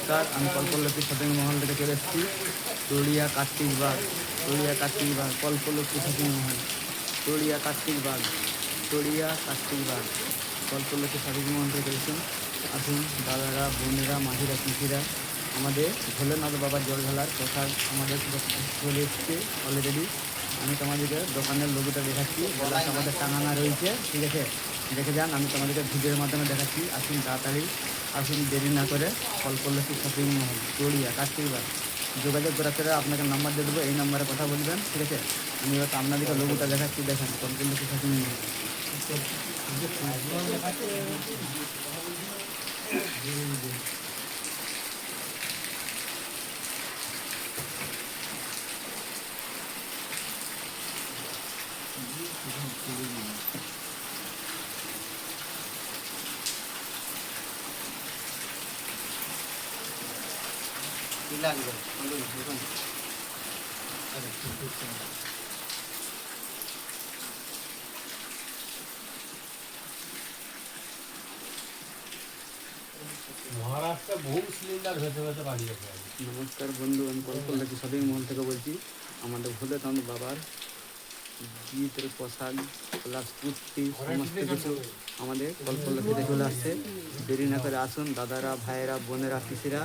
নমস্কার, আমি কল্পলক্ষ্মী শপিং মহল থেকে চলে এসেছি তড়িয়া কার্তিক বাগ। কল্পলক্ষ্মী শপিং মহল, তড়িয়া কার্তিক বাগ, কল্পলক্ষ্মী শপিং মহল থেকে চলেছেন। আসুন দাদারা, বোনেরা, মাঝিরা, পিসিরা, আমাদের ভোলেনাথ বাবার জল ঢালার প্রসাদ আমাদের চলে এসছে অলরেডি। আমি তোমাদেরকে দোকানের লোগোটা দেখাচ্ছি, আমাদের টাঙানা রয়েছে, ঠিক আছে? দেখে যান, আমি তোমাদেরকে ভিডিওর মাধ্যমে দেখাচ্ছি। আসুন তাড়াতাড়ি, আসুন দেরি না করে। কল্পলক্ষ্মী শপিং মহল, তড়িয়া কার্তিক বাগ। যোগাযোগ করাতে আপনাকে নাম্বার দিয়ে দেবো, এই নাম্বারে কথা বলবেন, ঠিক আছে? আমি এবার আপনাদেরকে লোগোটা দেখাচ্ছি, দেখেন কল্পলক্ষ্মী শপিং মহল। মহারাষ্ট্রে বহু সিলিন্ডার ভেতরে ভেতরে বাড়িয়েছে। নমস্কার বন্ধু, আমি কল্পলক্ষ্মী শপিং মহল থেকে বলছি। আমাদের ভোলেনাথ বাবার গীতের প্রসাদ প্লাস কুর্তি সমস্ত কিছু আমাদের কল্পলক্ষ্মীতে চলে আসছে। দেরি না করে আসুন দাদারা, ভাইয়েরা, বোনেরা, পিসিরা,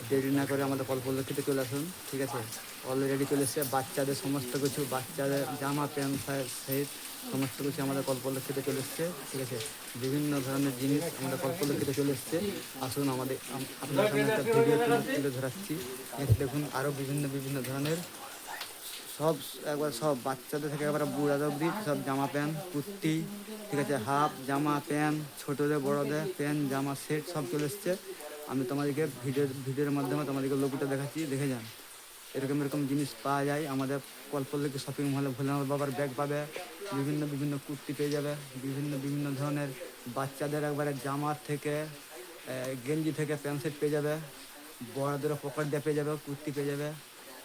দেরি না করে আমাদের কল্পলক্ষ্মীতে চলে আসুন, ঠিক আছে? অলরেডি চলে এসছে বাচ্চাদের সমস্ত কিছু, বাচ্চাদের জামা প্যান্ট সেট সমস্ত কিছু আমাদের কল্পলক্ষ্মীতে চলে এসছে, ঠিক আছে? বিভিন্ন ধরনের জিনিস আমাদের কল্পলক্ষ্মীতে চলে এসছে। আসুন আমাদের আপনার সামনে একটা ভিডিও তুলে ধরাচ্ছি। দেখুন আরও বিভিন্ন ধরনের সব, একবার সব বাচ্চাদের থেকে একবার বুড়াদের অবধি সব জামা প্যান্ট, কুর্তি, ঠিক আছে? হাফ জামা প্যান্ট, ছোটোদের বড়োদের প্যান্ট জামা সেট সব চলে এসছে। আমি তোমাদেরকে ভিডিওর মাধ্যমে তোমাদেরকে লোগোটা দেখাচ্ছি, দেখে যান। এরকম জিনিস পাওয়া যায় আমাদের কল্পলক্ষ্মী শপিং মহলে। ভোলেনাথ বাবার ব্যাগ পাবে, বিভিন্ন কুর্তি পেয়ে যাবে, বিভিন্ন ধরনের বাচ্চাদের একবারে জামার থেকে গেঞ্জি থেকে প্যান্ট সেট পেয়ে যাবে, বড়োদেরও পকেট দিয়ে পেয়ে যাবে, কুর্তি পেয়ে যাবে।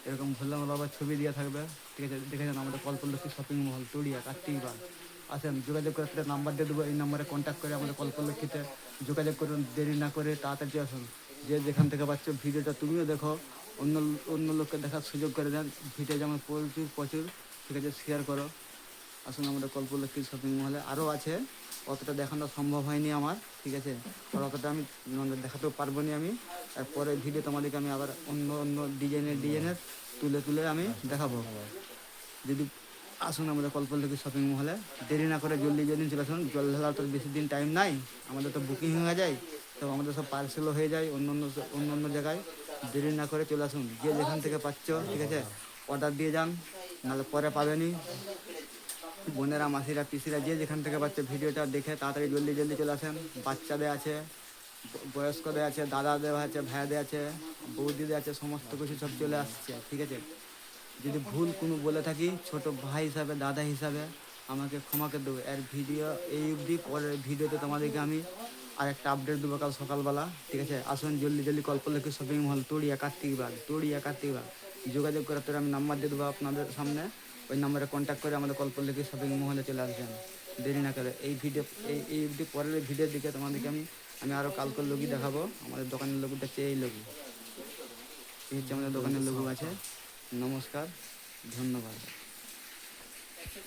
এরকম ভোলেনাথ বাবার ছবি দেওয়া থাকবে, ঠিক আছে? দেখে যান আমাদের কল্পলক্ষ্মী শপিং মহল, তড়িয়া কার্তিক বাগ। আসেন, যোগাযোগ করতে নাম্বার দিয়ে দেবো, এই নাম্বারে কন্ট্যাক্ট করে আমাদের কল্পলক্ষ্মীতে যোগাযোগ করুন। দেরি না করে তাড়াতাড়ি আসুন। যে যেখান থেকে পাচ্ছ ভিডিওটা তুমিও দেখো, অন্য লোককে দেখার সুযোগ করে দেন। ভিডিও যেমন প্রচুর, ঠিক আছে? শেয়ার করো। আসুন আমাদের কল্পলক্ষ্মী শপিং মহলে আরও আছে, অতটা দেখানো সম্ভব হয়নি আমার, ঠিক আছে? আর অতটা আমি দেখাতেও পারবো না আমি। আর পরে ভিডিও তোমাদেরকে আমি আবার অন্য ডিজাইনের তুলে আমি দেখাবো। যদি আসুন আমাদের কল্পলক্ষ্মী শপিং মহলে, দেরি না করে জলদি চলে আসুন। জল ঢালার তো বেশি দিন টাইম নাই, আমাদের তো বুকিং হয়ে যায়, তো আমাদের সব পার্সেলও হয়ে যায় অন্য জায়গায়। দেরি না করে চলে আসুন, যে যেখান থেকে পাচ্ছ, ঠিক আছে? অর্ডার দিয়ে যান, নাহলে পরে পাবেনি। বোনেরা, মাসিরা, পিসিরা, যে যেখান থেকে পাচ্ছে ভিডিওটা দেখে তাড়াতাড়ি জলদি চলে আসেন। বাচ্চাদের আছে, বয়স্কদের আছে, দাদাদের আছে, ভাইয়াদের আছে, বৌদিদের আছে, সমস্ত কিছু সব চলে আসছে, ঠিক আছে? যদি ভুল কোনো বলে থাকি, ছোট ভাই হিসাবে, দাদা হিসাবে আমাকে ক্ষমা করে দেবো। এর ভিডিও এই অবধি, পরের ভিডিওতে তোমাদেরকে আমি আর একটা আপডেট দেবো কাল সকালবেলা, ঠিক আছে? আসুন জলদি কল্পলক্ষ্মী শপিং মহল, তড়িয়া কার্তিক বাগ। যোগাযোগ করার তোর আমি নাম্বার দিয়ে দেবো আপনাদের সামনে, ওই নাম্বারে কন্ট্যাক্ট করে আমাদের কল্পলক্ষ্মী শপিং মহলে চলে আসবেন। দেরি না করে এই ভিডিও এই অবধি, পরের ভিডিওর দিকে তোমাদেরকে আমি আরও কালকের লোগি দেখাবো। আমাদের দোকানের লোগোটা হচ্ছে এই লোগো, এই হচ্ছে আমাদের দোকানের লোগো আছে। নমস্কার, ধন্যবাদ।